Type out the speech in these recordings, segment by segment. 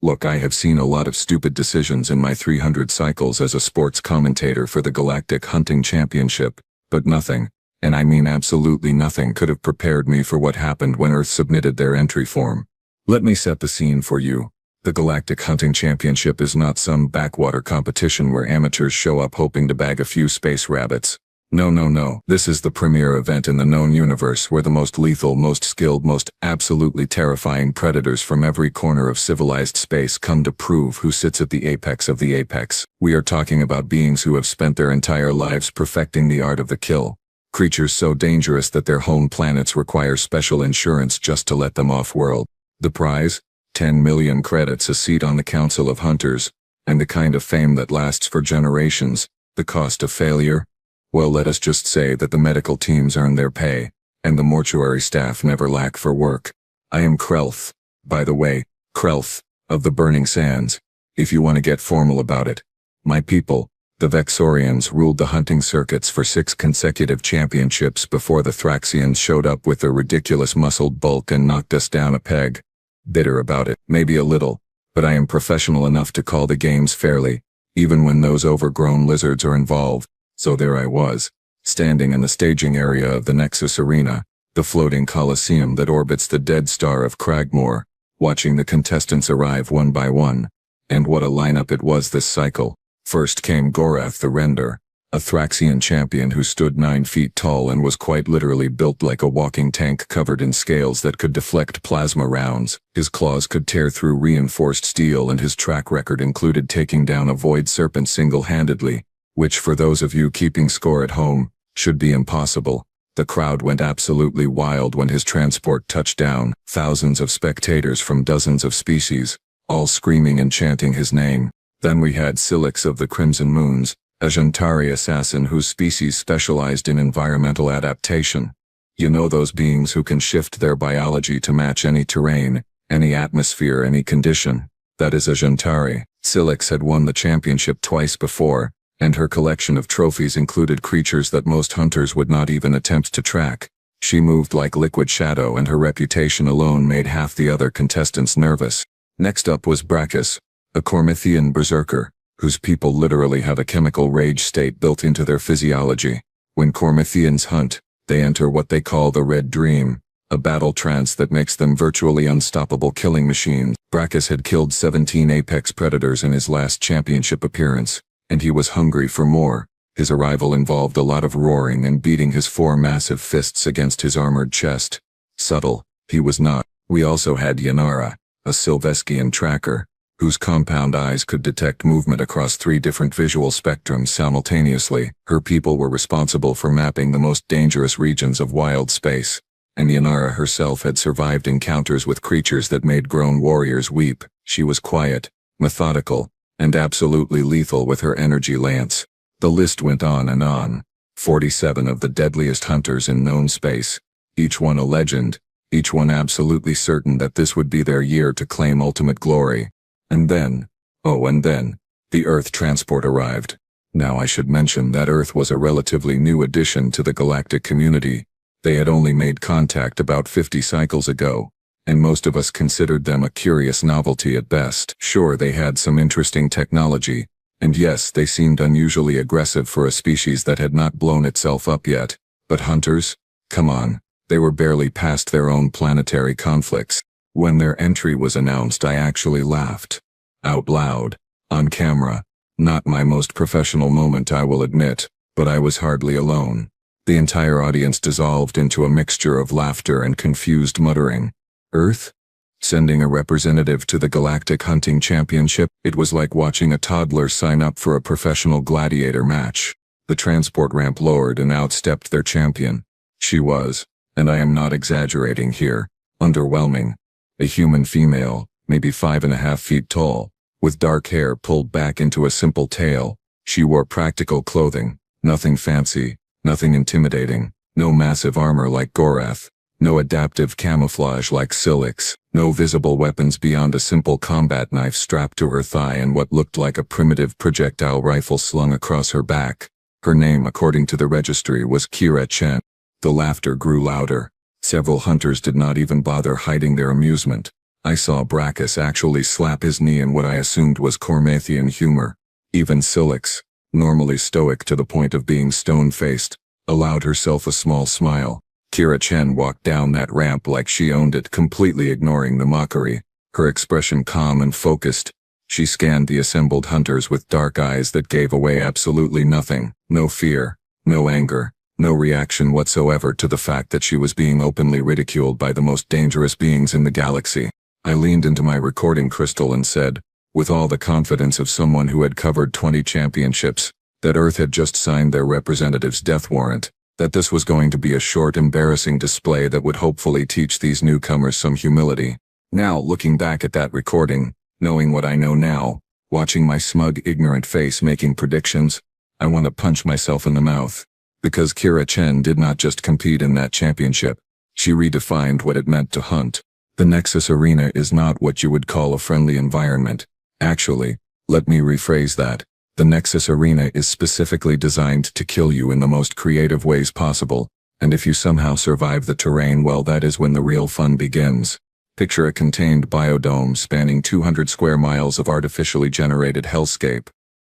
Look, I have seen a lot of stupid decisions in my 300 cycles as a sports commentator for the Galactic Hunting Championship, but nothing, and I mean absolutely nothing, could have prepared me for what happened when Earth submitted their entry form. Let me set the scene for you. The Galactic Hunting Championship is not some backwater competition where amateurs show up hoping to bag a few space rabbits. No. This is the premier event in the known universe where the most lethal, most skilled, most absolutely terrifying predators from every corner of civilized space come to prove who sits at the apex of the apex. We are talking about beings who have spent their entire lives perfecting the art of the kill. Creatures so dangerous that their home planets require special insurance just to let them off-world. The prize? 10 million credits, a seat on the Council of Hunters, and the kind of fame that lasts for generations. The cost of failure? Well, let us just say that the medical teams earn their pay, and the mortuary staff never lack for work. I am Krelth. By the way, Krelth, of the Burning Sands, if you want to get formal about it. My people, the Vexorians, ruled the hunting circuits for 6 consecutive championships before the Thraxians showed up with their ridiculous muscled bulk and knocked us down a peg. Bitter about it, maybe a little, but I am professional enough to call the games fairly, even when those overgrown lizards are involved. So there I was, standing in the staging area of the Nexus Arena, the floating coliseum that orbits the dead star of Cragmore, watching the contestants arrive one by one. And what a lineup it was this cycle. First came Gorath the Render, a Thraxian champion who stood 9 feet tall and was quite literally built like a walking tank covered in scales that could deflect plasma rounds. His claws could tear through reinforced steel, and his track record included taking down a void serpent single-handedly, which, for those of you keeping score at home, should be impossible. The crowd went absolutely wild when his transport touched down, thousands of spectators from dozens of species, all screaming and chanting his name. Then we had Silix of the Crimson Moons, a Jantari assassin whose species specialized in environmental adaptation. You know, those beings who can shift their biology to match any terrain, any atmosphere, any condition. That is a Jantari. Silix had won the championship twice before, and her collection of trophies included creatures that most hunters would not even attempt to track. She moved like liquid shadow, and her reputation alone made half the other contestants nervous. Next up was Brachus, a Cormithian berserker, whose people literally have a chemical rage state built into their physiology. When Cormithians hunt, they enter what they call the Red Dream, a battle trance that makes them virtually unstoppable killing machines. Brachus had killed 17 apex predators in his last championship appearance, and he was hungry for more. His arrival involved a lot of roaring and beating his 4 massive fists against his armored chest. Subtle, he was not. We also had Yanara, a Sylveskian tracker, whose compound eyes could detect movement across 3 different visual spectrums simultaneously. Her people were responsible for mapping the most dangerous regions of wild space, and Yanara herself had survived encounters with creatures that made grown warriors weep. She was quiet, methodical, and absolutely lethal with her energy lance. The list went on and on. 47 of the deadliest hunters in known space, each one a legend, each one absolutely certain that this would be their year to claim ultimate glory. And then, the Earth transport arrived. Now I should mention that Earth was a relatively new addition to the galactic community. They had only made contact about 50 cycles ago, and most of us considered them a curious novelty at best. Sure, they had some interesting technology, and yes, they seemed unusually aggressive for a species that had not blown itself up yet. But hunters? Come on, they were barely past their own planetary conflicts. When their entry was announced, I actually laughed. Out loud. On camera. Not my most professional moment, I will admit, but I was hardly alone. The entire audience dissolved into a mixture of laughter and confused muttering. Earth? Sending a representative to the Galactic Hunting Championship? It was like watching a toddler sign up for a professional gladiator match. The transport ramp lowered and out stepped their champion. She was, and I am not exaggerating here, underwhelming. A human female, maybe 5.5 feet tall, with dark hair pulled back into a simple tail. She wore practical clothing, nothing fancy, nothing intimidating, no massive armor like Gorath, no adaptive camouflage like Silix, no visible weapons beyond a simple combat knife strapped to her thigh and what looked like a primitive projectile rifle slung across her back. Her name, according to the registry, was Kira Chen. The laughter grew louder. Several hunters did not even bother hiding their amusement. I saw Brachus actually slap his knee in what I assumed was Cormathian humor. Even Cilix, normally stoic to the point of being stone-faced, allowed herself a small smile. Kira Chen walked down that ramp like she owned it, completely ignoring the mockery, her expression calm and focused. She scanned the assembled hunters with dark eyes that gave away absolutely nothing, no fear, no anger, no reaction whatsoever to the fact that she was being openly ridiculed by the most dangerous beings in the galaxy. I leaned into my recording crystal and said, with all the confidence of someone who had covered 20 championships, that Earth had just signed their representative's death warrant, that this was going to be a short, embarrassing display that would hopefully teach these newcomers some humility. Now, looking back at that recording, knowing what I know now, watching my smug, ignorant face making predictions, I want to punch myself in the mouth. Because Kira Chen did not just compete in that championship, she redefined what it meant to hunt. The Nexus Arena is not what you would call a friendly environment. Actually, let me rephrase that. The Nexus Arena is specifically designed to kill you in the most creative ways possible, and if you somehow survive the terrain, well, that is when the real fun begins. Picture a contained biodome spanning 200 square miles of artificially generated hellscape.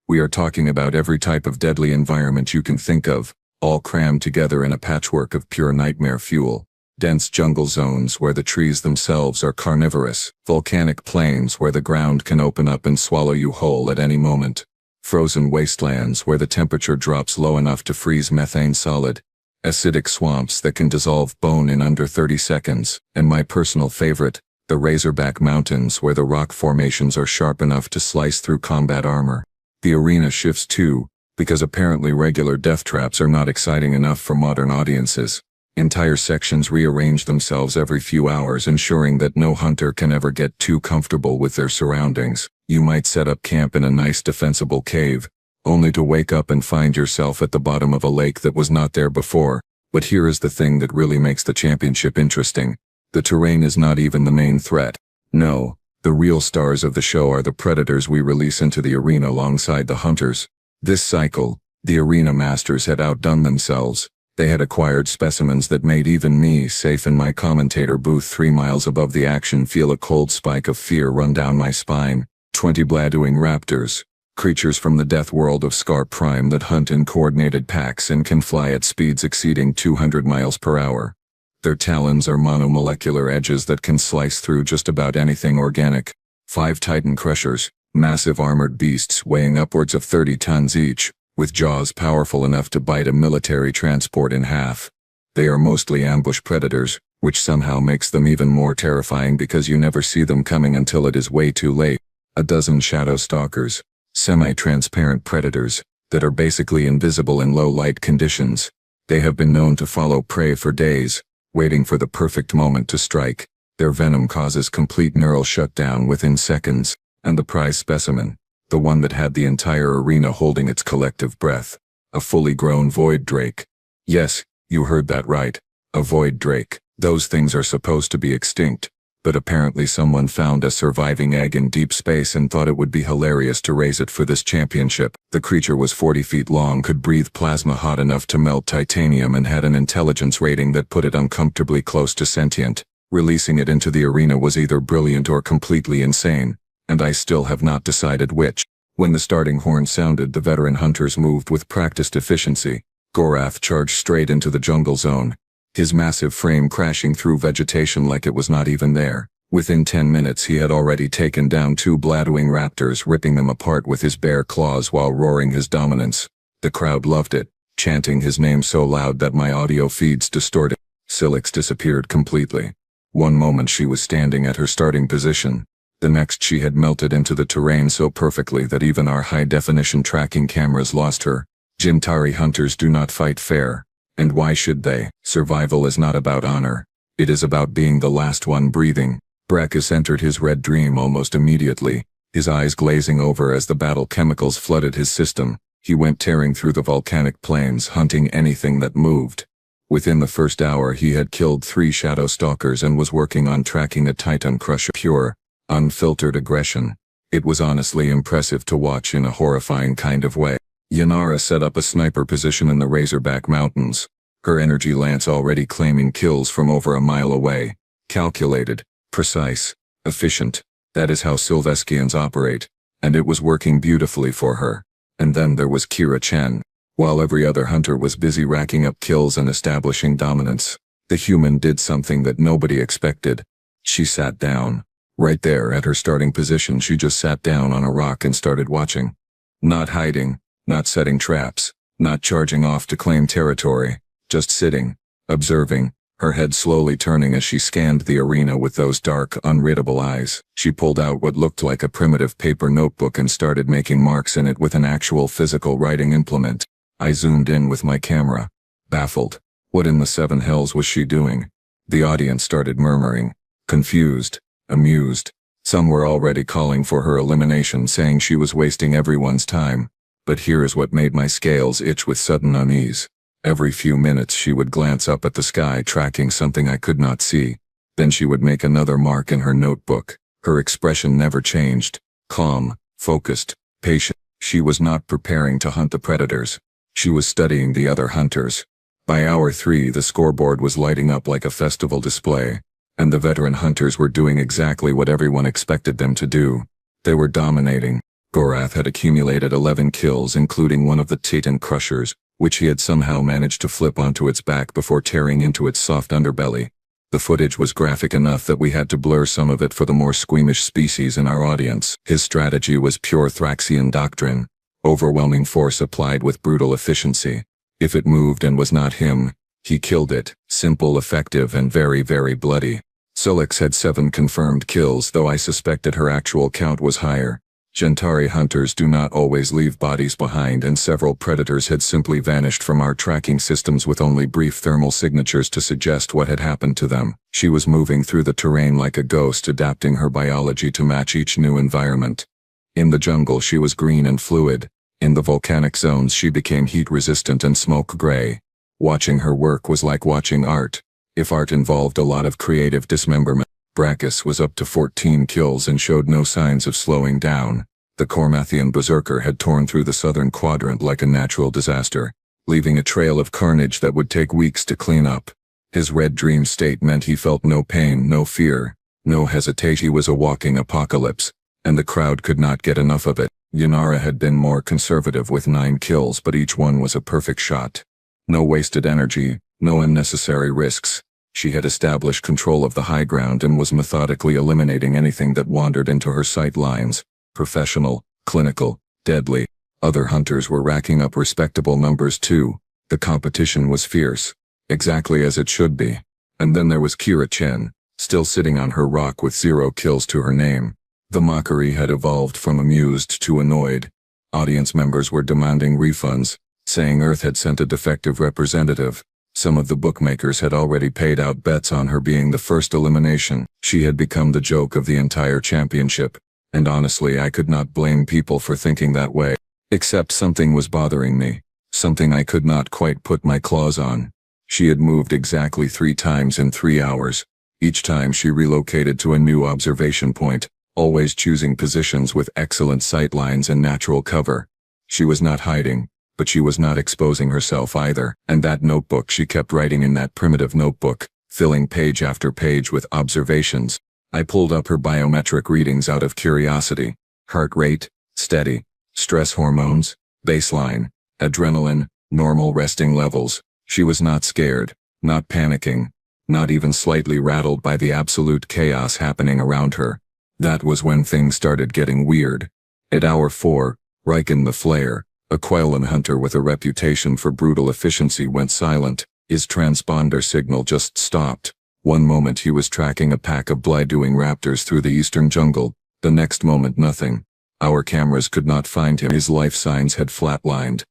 We are talking about every type of deadly environment you can think of, all crammed together in a patchwork of pure nightmare fuel. Dense jungle zones where the trees themselves are carnivorous, volcanic plains where the ground can open up and swallow you whole at any moment, frozen wastelands where the temperature drops low enough to freeze methane solid, acidic swamps that can dissolve bone in under 30 seconds, and my personal favorite, the Razorback Mountains where the rock formations are sharp enough to slice through combat armor. The arena shifts too, because apparently regular death traps are not exciting enough for modern audiences. Entire sections rearrange themselves every few hours, ensuring that no hunter can ever get too comfortable with their surroundings. You might set up camp in a nice defensible cave, only to wake up and find yourself at the bottom of a lake that was not there before. But here is the thing that really makes the championship interesting. The terrain is not even the main threat. No, the real stars of the show are the predators we release into the arena alongside the hunters. This cycle, the arena masters had outdone themselves. They had acquired specimens that made even me, safe in my commentator booth 3 miles above the action, feel a cold spike of fear run down my spine. 20 bladooing raptors, creatures from the death world of Scar Prime that hunt in coordinated packs and can fly at speeds exceeding 200 miles per hour. Their talons are monomolecular edges that can slice through just about anything organic. 5 Titan Crushers, massive armored beasts weighing upwards of 30 tons each, with jaws powerful enough to bite a military transport in half. They are mostly ambush predators, which somehow makes them even more terrifying because you never see them coming until it is way too late. A dozen shadow stalkers, semi-transparent predators, that are basically invisible in low-light conditions. They have been known to follow prey for days, waiting for the perfect moment to strike. Their venom causes complete neural shutdown within seconds, and the prize specimen, the one that had the entire arena holding its collective breath, a fully grown void drake. Yes, you heard that right, a void drake. Those things are supposed to be extinct, but apparently someone found a surviving egg in deep space and thought it would be hilarious to raise it for this championship. The creature was 40 feet long, could breathe plasma hot enough to melt titanium, and had an intelligence rating that put it uncomfortably close to sentient. Releasing it into the arena was either brilliant or completely insane, and I still have not decided which. When the starting horn sounded, the veteran hunters moved with practiced efficiency. Gorath charged straight into the jungle zone, his massive frame crashing through vegetation like it was not even there. Within 10 minutes he had already taken down 2 bladooing raptors, ripping them apart with his bare claws while roaring his dominance. The crowd loved it, chanting his name so loud that my audio feeds distorted. Cilix disappeared completely. One moment she was standing at her starting position. The next she had melted into the terrain so perfectly that even our high-definition tracking cameras lost her. Jintari hunters do not fight fair. And why should they? Survival is not about honor. It is about being the last one breathing. Brachus entered his red dream almost immediately, his eyes glazing over as the battle chemicals flooded his system. He went tearing through the volcanic plains, hunting anything that moved. Within the first hour he had killed 3 shadow stalkers and was working on tracking a Titan Crusher. Pure, unfiltered aggression. It was honestly impressive to watch in a horrifying kind of way. Yanara set up a sniper position in the Razorback Mountains, her energy lance already claiming kills from over a mile away. Calculated, precise, Efficient. That is how Sylveskians operate. And it was working beautifully for her. And then there was Kira Chen. While every other hunter was busy racking up kills and establishing dominance, the human did something that nobody expected. She sat down. Right there at her starting position, she just sat down on a rock and started watching. Not hiding, not setting traps, not charging off to claim territory, just sitting, observing, her head slowly turning as she scanned the arena with those dark, unreadable eyes. She pulled out what looked like a primitive paper notebook and started making marks in it with an actual physical writing implement. I zoomed in with my camera, baffled. What in the seven hells was she doing? The audience started murmuring, confused, amused. Some were already calling for her elimination, saying she was wasting everyone's time. But here is what made my scales itch with sudden unease. Every few minutes she would glance up at the sky, tracking something I could not see. Then she would make another mark in her notebook. Her expression never changed. Calm, focused, patient. She was not preparing to hunt the predators. She was studying the other hunters. By hour 3, the scoreboard was lighting up like a festival display. And the veteran hunters were doing exactly what everyone expected them to do. They were dominating. Gorath had accumulated 11 kills, including one of the Titan Crushers, which he had somehow managed to flip onto its back before tearing into its soft underbelly. The footage was graphic enough that we had to blur some of it for the more squeamish species in our audience. His strategy was pure Thraxian doctrine. Overwhelming force applied with brutal efficiency. If it moved and was not him, he killed it. Simple, effective, and very, very bloody. Sulix had 7 confirmed kills, though I suspected her actual count was higher. Gentari hunters do not always leave bodies behind, and several predators had simply vanished from our tracking systems with only brief thermal signatures to suggest what had happened to them. She was moving through the terrain like a ghost, adapting her biology to match each new environment. In the jungle she was green and fluid. In the volcanic zones she became heat-resistant and smoke-gray. Watching her work was like watching art. If art involved a lot of creative dismemberment. Brachus was up to 14 kills and showed no signs of slowing down. The Cormathian berserker had torn through the southern quadrant like a natural disaster, leaving a trail of carnage that would take weeks to clean up. His red dream state meant he felt no pain, no fear, no hesitation. He was a walking apocalypse, and the crowd could not get enough of it. Yanara had been more conservative with 9 kills, but each one was a perfect shot. No wasted energy, no unnecessary risks. She had established control of the high ground and was methodically eliminating anything that wandered into her sight lines. Professional, clinical, deadly. Other hunters were racking up respectable numbers too. The competition was fierce. Exactly as it should be. And then there was Kira Chen, still sitting on her rock with 0 kills to her name. The mockery had evolved from amused to annoyed. Audience members were demanding refunds, saying Earth had sent a defective representative. Some of the bookmakers had already paid out bets on her being the first elimination. She had become the joke of the entire championship, and honestly I could not blame people for thinking that way. Except something was bothering me. Something I could not quite put my claws on. She had moved exactly 3 times in 3 hours. Each time she relocated to a new observation point, always choosing positions with excellent sight lines and natural cover. She was not hiding. But she was not exposing herself either, and that notebook she kept writing in that primitive notebook, filling page after page with observations. I pulled up her biometric readings out of curiosity. Heart rate, steady. Stress hormones, baseline. Adrenaline, normal resting levels. She was not scared, not panicking, not even slightly rattled by the absolute chaos happening around her. That was when things started getting weird. At hour 4, Riken the Flayer, a Quellan hunter with a reputation for brutal efficiency, went silent. His transponder signal just stopped. One moment he was tracking a pack of blood-doing raptors through the eastern jungle, the next moment nothing. Our cameras could not find him. His life signs had flatlined.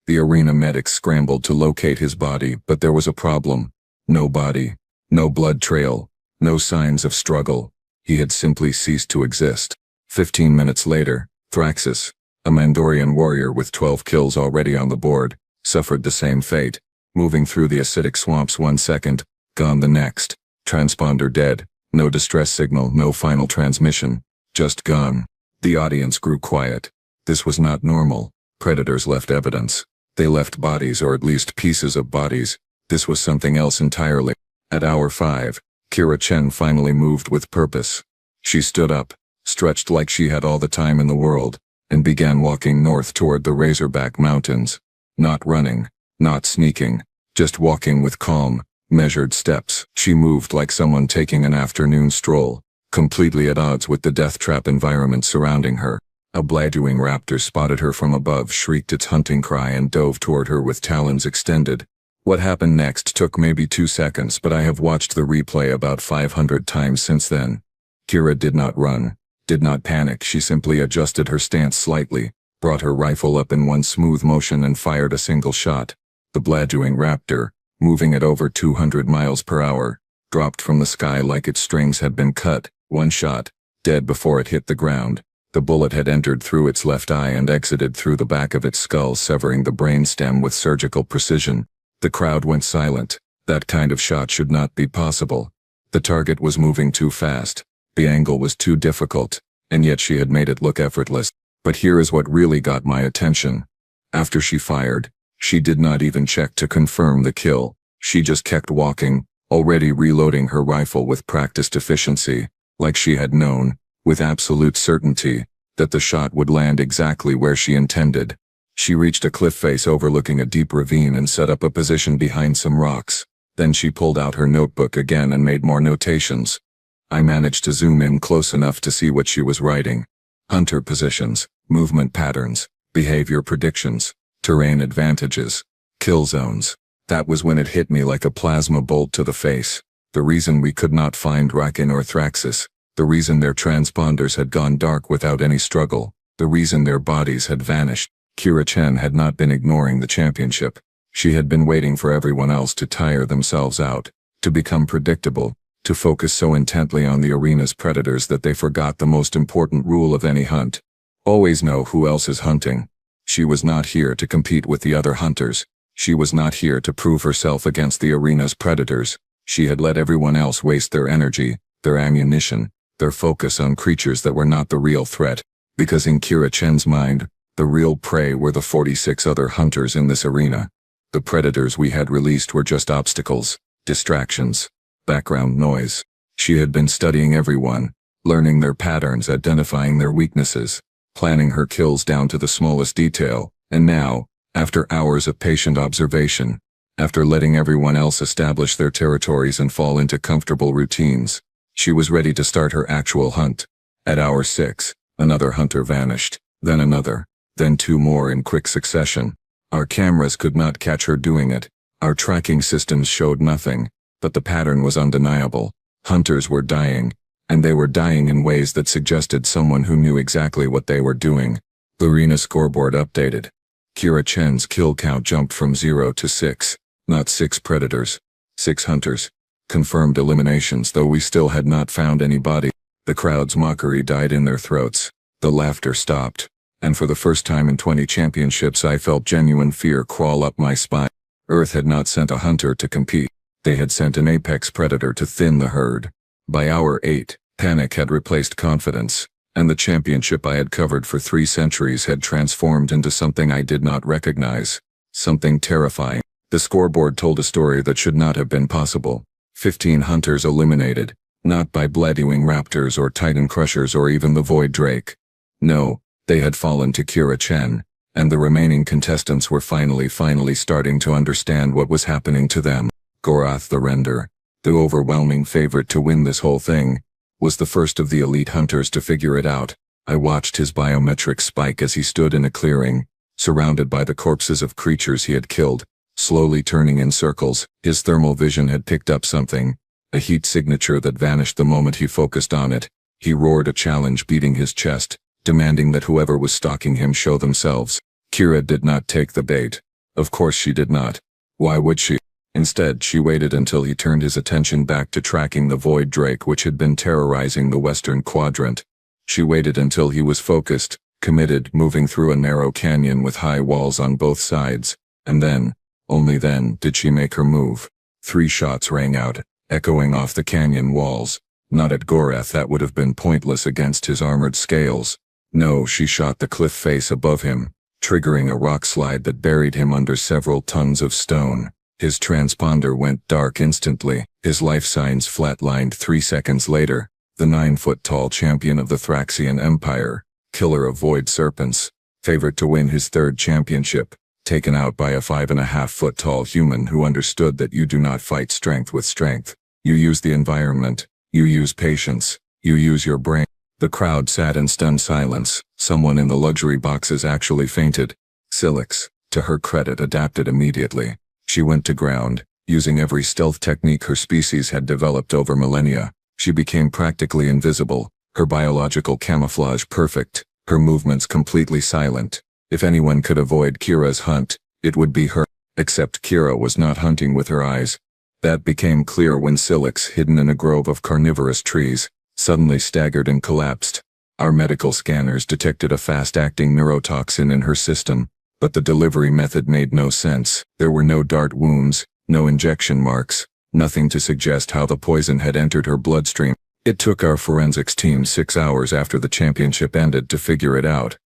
The arena medics scrambled to locate his body, but there was a problem. No body, no blood trail, no signs of struggle. He had simply ceased to exist. 15 minutes later, Thraxus, a Mandorian warrior with 12 kills already on the board, suffered the same fate, moving through the acidic swamps 1 second, gone the next. Transponder dead, no distress signal, no final transmission, just gone. The audience grew quiet. This was not normal. Predators left evidence. They left bodies, or at least pieces of bodies. This was something else entirely. At hour 5, Kira Chen finally moved with purpose. She stood up, stretched like she had all the time in the world, and began walking north toward the Razorback Mountains. Not running, not sneaking, just walking with calm, measured steps. She moved like someone taking an afternoon stroll, completely at odds with the death trap environment surrounding her. A bludgeoning raptor spotted her from above, shrieked its hunting cry, and dove toward her with talons extended. What happened next took maybe 2 seconds, but I have watched the replay about 500 times since then. Kira did not run, did not panic. She simply adjusted her stance slightly, brought her rifle up in one smooth motion, and fired a single shot. The bludgeoning raptor, moving at over 200 miles per hour, dropped from the sky like its strings had been cut. One shot, dead before it hit the ground. The bullet had entered through its left eye and exited through the back of its skull, severing the brainstem with surgical precision. The crowd went silent. That kind of shot should not be possible. The target was moving too fast. The angle was too difficult, and yet she had made it look effortless. But here is what really got my attention. After she fired, she did not even check to confirm the kill. She just kept walking, already reloading her rifle with practiced efficiency, like she had known, with absolute certainty, that the shot would land exactly where she intended. She reached a cliff face overlooking a deep ravine and set up a position behind some rocks. Then she pulled out her notebook again and made more notations. I managed to zoom in close enough to see what she was writing. Hunter positions, movement patterns, behavior predictions, terrain advantages, kill zones. That was when it hit me like a plasma bolt to the face. The reason we could not find Rakin or Thraxis, the reason their transponders had gone dark without any struggle, the reason their bodies had vanished. Kira Chen had not been ignoring the championship. She had been waiting for everyone else to tire themselves out, to become predictable, to focus so intently on the arena's predators that they forgot the most important rule of any hunt. Always know who else is hunting. She was not here to compete with the other hunters. She was not here to prove herself against the arena's predators. She had let everyone else waste their energy, their ammunition, their focus on creatures that were not the real threat, because in Kira Chen's mind, the real prey were the 46 other hunters in this arena. The predators we had released were just obstacles, distractions, background noise. She had been studying everyone, learning their patterns, identifying their weaknesses, planning her kills down to the smallest detail, and now, after hours of patient observation, after letting everyone else establish their territories and fall into comfortable routines, she was ready to start her actual hunt. At hour 6, another hunter vanished, then another, then 2 more in quick succession. Our cameras could not catch her doing it. Our tracking systems showed nothing, but the pattern was undeniable. Hunters were dying, and they were dying in ways that suggested someone who knew exactly what they were doing. The arena scoreboard updated. Kira Chen's kill count jumped from 0 to 6, not 6 predators, 6 hunters. Confirmed eliminations, though we still had not found any body. The crowd's mockery died in their throats. The laughter stopped, and for the first time in 20 championships I felt genuine fear crawl up my spine. Earth had not sent a hunter to compete. They had sent an apex predator to thin the herd. By hour 8, panic had replaced confidence, and the championship I had covered for 3 centuries had transformed into something I did not recognize. Something terrifying. The scoreboard told a story that should not have been possible. 15 hunters eliminated, not by bludgeoning raptors or titan crushers or even the void drake. No, they had fallen to Kira Chen, and the remaining contestants were finally starting to understand what was happening to them. Gorath the Render, the overwhelming favorite to win this whole thing, was the first of the elite hunters to figure it out. I watched his biometrics spike as he stood in a clearing, surrounded by the corpses of creatures he had killed, slowly turning in circles. His thermal vision had picked up something, a heat signature that vanished the moment he focused on it. He roared a challenge, beating his chest, demanding that whoever was stalking him show themselves. Kira did not take the bait. Of course she did not. Why would she? Instead, she waited until he turned his attention back to tracking the void drake which had been terrorizing the western quadrant. She waited until he was focused, committed, moving through a narrow canyon with high walls on both sides, and then, only then, did she make her move. 3 shots rang out, echoing off the canyon walls. Not at Gorath, that would have been pointless against his armored scales. No, she shot the cliff face above him, triggering a rock slide that buried him under several tons of stone. His transponder went dark instantly. His life signs flatlined 3 seconds later. the 9-foot-tall champion of the Thraxian Empire, killer of void serpents, favorite to win his third championship, taken out by a 5.5-foot-tall human who understood that you do not fight strength with strength. You use the environment, you use patience, you use your brain. The crowd sat in stunned silence. Someone in the luxury boxes actually fainted. Silix, to her credit, adapted immediately. She went to ground, using every stealth technique her species had developed over millennia. She became practically invisible, her biological camouflage perfect, her movements completely silent. If anyone could avoid Kira's hunt, it would be her. Except Kira was not hunting with her eyes. That became clear when Silix, hidden in a grove of carnivorous trees, suddenly staggered and collapsed. Our medical scanners detected a fast-acting neurotoxin in her system, but the delivery method made no sense. There were no dart wounds, no injection marks, nothing to suggest how the poison had entered her bloodstream. It took our forensics team 6 hours after the championship ended to figure it out.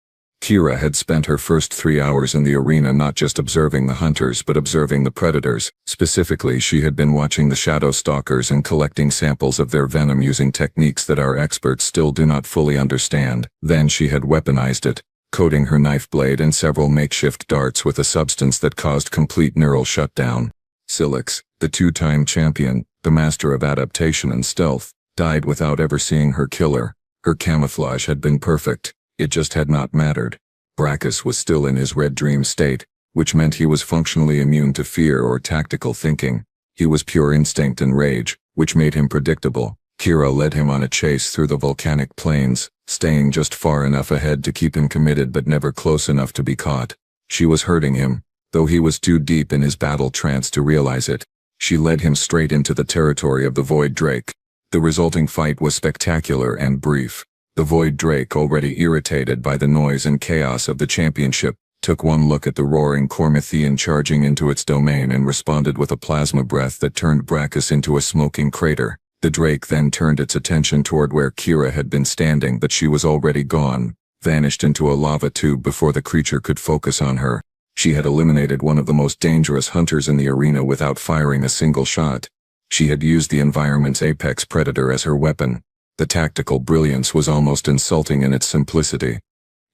Kira had spent her first 3 hours in the arena not just observing the hunters but observing the predators. Specifically, she had been watching the shadow stalkers and collecting samples of their venom using techniques that our experts still do not fully understand. Then she had weaponized it, coating her knife blade and several makeshift darts with a substance that caused complete neural shutdown. Silix, the 2-time champion, the master of adaptation and stealth, died without ever seeing her killer. Her camouflage had been perfect. It just had not mattered. Brackus was still in his red dream state, which meant he was functionally immune to fear or tactical thinking. He was pure instinct and rage, which made him predictable. Kira led him on a chase through the volcanic plains, staying just far enough ahead to keep him committed but never close enough to be caught. She was hurting him, though he was too deep in his battle trance to realize it. She led him straight into the territory of the Void Drake. The resulting fight was spectacular and brief. The Void Drake, already irritated by the noise and chaos of the championship, took one look at the roaring Cormithian charging into its domain and responded with a plasma breath that turned Brackus into a smoking crater. The Drake then turned its attention toward where Kira had been standing, but she was already gone, vanished into a lava tube before the creature could focus on her. She had eliminated one of the most dangerous hunters in the arena without firing a single shot. She had used the environment's apex predator as her weapon. The tactical brilliance was almost insulting in its simplicity.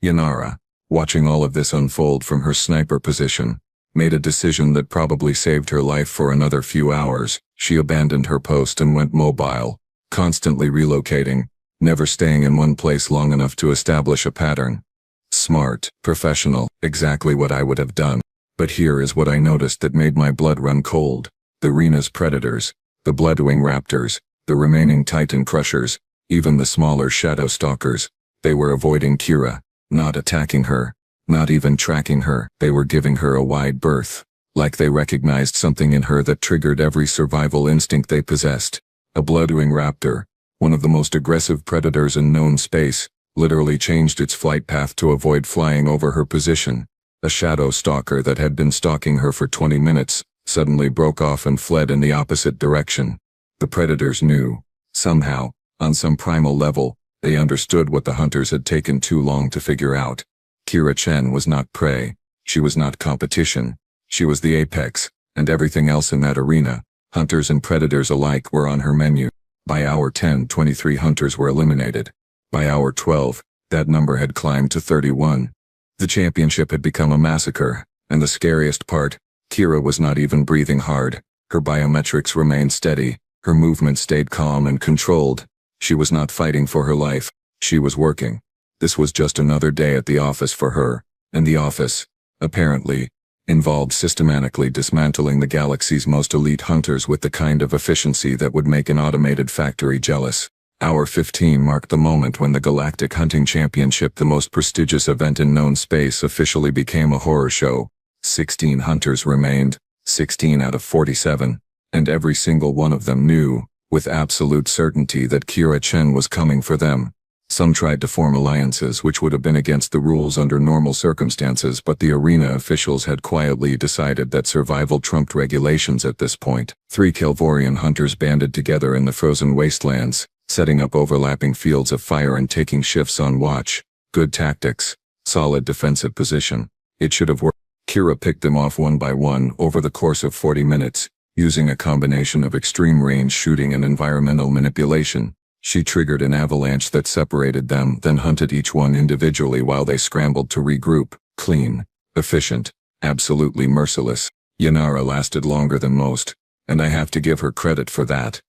Yanara, watching all of this unfold from her sniper position, made a decision that probably saved her life for another few hours. She abandoned her post and went mobile, constantly relocating, never staying in one place long enough to establish a pattern. Smart, professional, exactly what I would have done. But here is what I noticed that made my blood run cold. The arena's predators, the Bloodwing Raptors, the remaining Titan Crushers, even the smaller Shadow Stalkers, they were avoiding Kira, not attacking her, not even tracking her. They were giving her a wide berth, like they recognized something in her that triggered every survival instinct they possessed. A Bloodwing Raptor, one of the most aggressive predators in known space, literally changed its flight path to avoid flying over her position. A Shadow Stalker that had been stalking her for 20 minutes, suddenly broke off and fled in the opposite direction. The predators knew, somehow, on some primal level, they understood what the hunters had taken too long to figure out. Kira Chen was not prey. She was not competition. She was the apex, and everything else in that arena, hunters and predators alike, were on her menu. By hour 10, 23 hunters were eliminated. By hour 12, that number had climbed to 31. The championship had become a massacre, and the scariest part, Kira was not even breathing hard. Her biometrics remained steady, her movement stayed calm and controlled. She was not fighting for her life, she was working. This was just another day at the office for her, and the office, apparently, involved systematically dismantling the galaxy's most elite hunters with the kind of efficiency that would make an automated factory jealous. Hour 15 marked the moment when the Galactic Hunting Championship, the most prestigious event in known space, officially became a horror show. 16 hunters remained, 16 out of 47, and every single one of them knew, with absolute certainty, that Kira Chen was coming for them. Some tried to form alliances which would have been against the rules under normal circumstances, but the arena officials had quietly decided that survival trumped regulations at this point. 3 Kelvorian hunters banded together in the frozen wastelands, setting up overlapping fields of fire and taking shifts on watch. Good tactics. Solid defensive position. It should have worked. Kira picked them off one by one over the course of 40 minutes, using a combination of extreme range shooting and environmental manipulation. She triggered an avalanche that separated them, then hunted each one individually while they scrambled to regroup. Clean, efficient, absolutely merciless. Yanara lasted longer than most, and I have to give her credit for that.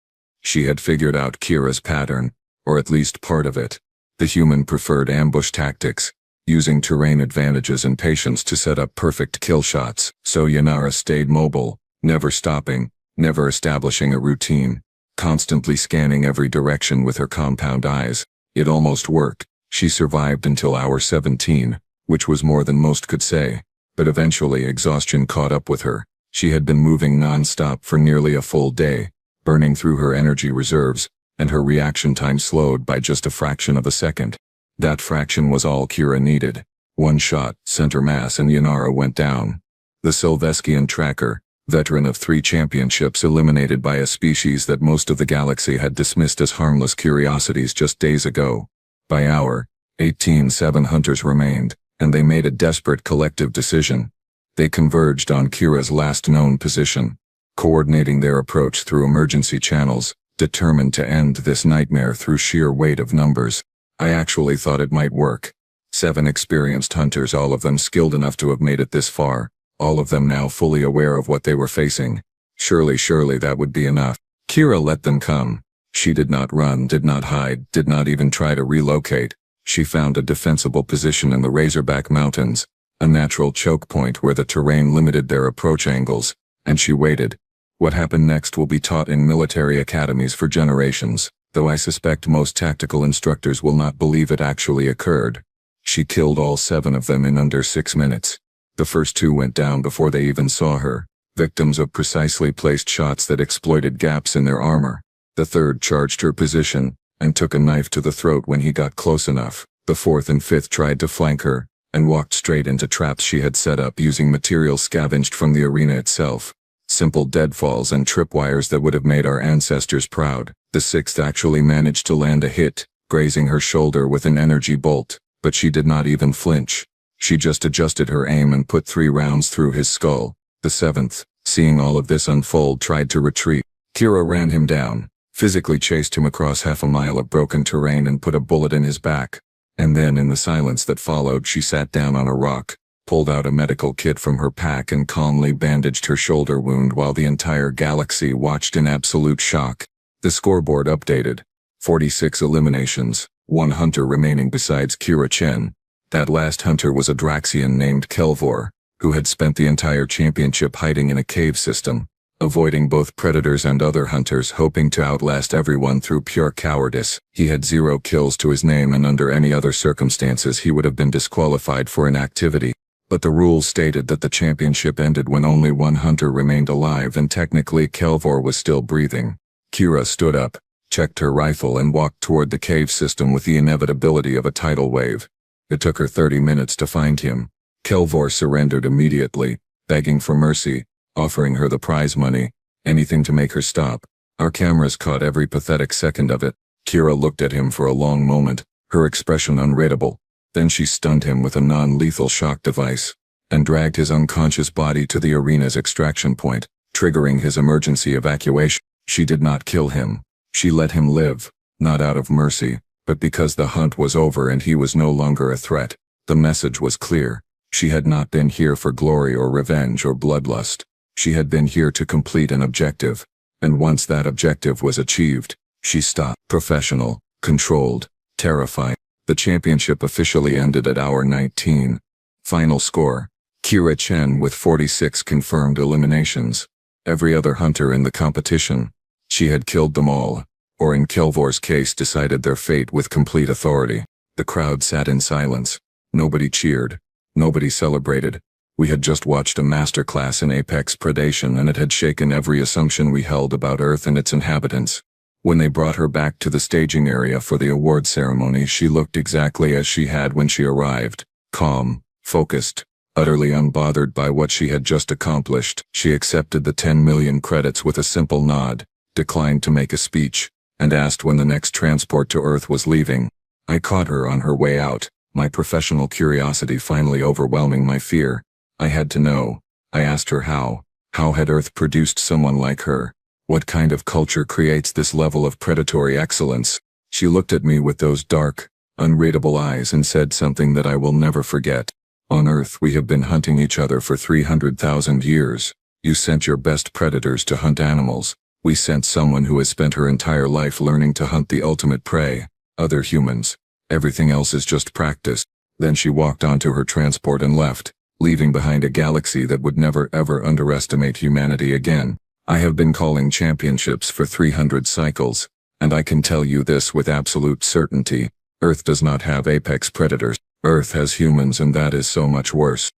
She had figured out Kira's pattern, or at least part of it. The human preferred ambush tactics, using terrain advantages and patience to set up perfect kill shots, so Yanara stayed mobile, never stopping, never establishing a routine, constantly scanning every direction with her compound eyes. It almost worked. She survived until hour 17, which was more than most could say, but eventually exhaustion caught up with her. She had been moving non-stop for nearly a full day, burning through her energy reserves, and her reaction time slowed by just a fraction of a second. That fraction was all Kira needed. One shot, center mass, and Yanara went down. The Sylveskian tracker, veteran of 3 championships, eliminated by a species that most of the galaxy had dismissed as harmless curiosities just days ago. By hour 18, 7 hunters remained, and they made a desperate collective decision. They converged on Kira's last known position, coordinating their approach through emergency channels, determined to end this nightmare through sheer weight of numbers. I actually thought it might work. 7 experienced hunters, all of them skilled enough to have made it this far, all of them now fully aware of what they were facing. Surely that would be enough. Kira let them come. She did not run, did not hide, did not even try to relocate. She found a defensible position in the Razorback Mountains, a natural choke point where the terrain limited their approach angles, and she waited. What happened next will be taught in military academies for generations, though I suspect most tactical instructors will not believe it actually occurred. She killed all 7 of them in under 6 minutes. The first 2 went down before they even saw her, victims of precisely placed shots that exploited gaps in their armor. The third charged her position, and took a knife to the throat when he got close enough. The 4th and 5th tried to flank her, and walked straight into traps she had set up using material scavenged from the arena itself. Simple deadfalls and tripwires that would have made our ancestors proud. The 6th actually managed to land a hit, grazing her shoulder with an energy bolt, but she did not even flinch. She just adjusted her aim and put 3 rounds through his skull. The 7th, seeing all of this unfold, tried to retreat. Kira ran him down, physically chased him across half a mile of broken terrain and put a bullet in his back. And then in the silence that followed, she sat down on a rock, pulled out a medical kit from her pack and calmly bandaged her shoulder wound while the entire galaxy watched in absolute shock. The scoreboard updated. 46 eliminations, 1 hunter remaining besides Kira Chen. That last hunter was a Draxian named Kelvor, who had spent the entire championship hiding in a cave system, avoiding both predators and other hunters, hoping to outlast everyone through pure cowardice. He had 0 kills to his name, and under any other circumstances he would have been disqualified for inactivity. But the rules stated that the championship ended when only 1 hunter remained alive, and technically Kelvor was still breathing. Kira stood up, checked her rifle, and walked toward the cave system with the inevitability of a tidal wave. It took her 30 minutes to find him. Kelvor surrendered immediately, begging for mercy, offering her the prize money, anything to make her stop. Our cameras caught every pathetic second of it. Kira looked at him for a long moment, her expression unreadable. Then she stunned him with a non-lethal shock device, and dragged his unconscious body to the arena's extraction point, triggering his emergency evacuation. She did not kill him. She let him live, not out of mercy, but because the hunt was over and he was no longer a threat. The message was clear. She had not been here for glory or revenge or bloodlust. She had been here to complete an objective, and once that objective was achieved, she stopped. Professional, controlled, terrifying. The championship officially ended at hour 19. Final score: Kira Chen with 46 confirmed eliminations. Every other hunter in the competition, she had killed them all, or in Kelvor's case decided their fate with complete authority. The crowd sat in silence. Nobody cheered. Nobody celebrated. We had just watched a masterclass in apex predation, and it had shaken every assumption we held about Earth and its inhabitants. When they brought her back to the staging area for the award ceremony, she looked exactly as she had when she arrived. Calm, focused, utterly unbothered by what she had just accomplished. She accepted the 10 million credits with a simple nod, declined to make a speech, and asked when the next transport to Earth was leaving. I caught her on her way out, my professional curiosity finally overwhelming my fear. I had to know. I asked her how. How had Earth produced someone like her? What kind of culture creates this level of predatory excellence? She looked at me with those dark, unreadable eyes and said something that I will never forget. On Earth we have been hunting each other for 300,000 years. You sent your best predators to hunt animals. We sent someone who has spent her entire life learning to hunt the ultimate prey, other humans. Everything else is just practice. Then she walked onto her transport and left, leaving behind a galaxy that would never ever underestimate humanity again. I have been calling championships for 300 cycles, and I can tell you this with absolute certainty. Earth does not have apex predators. Earth has humans, and that is so much worse.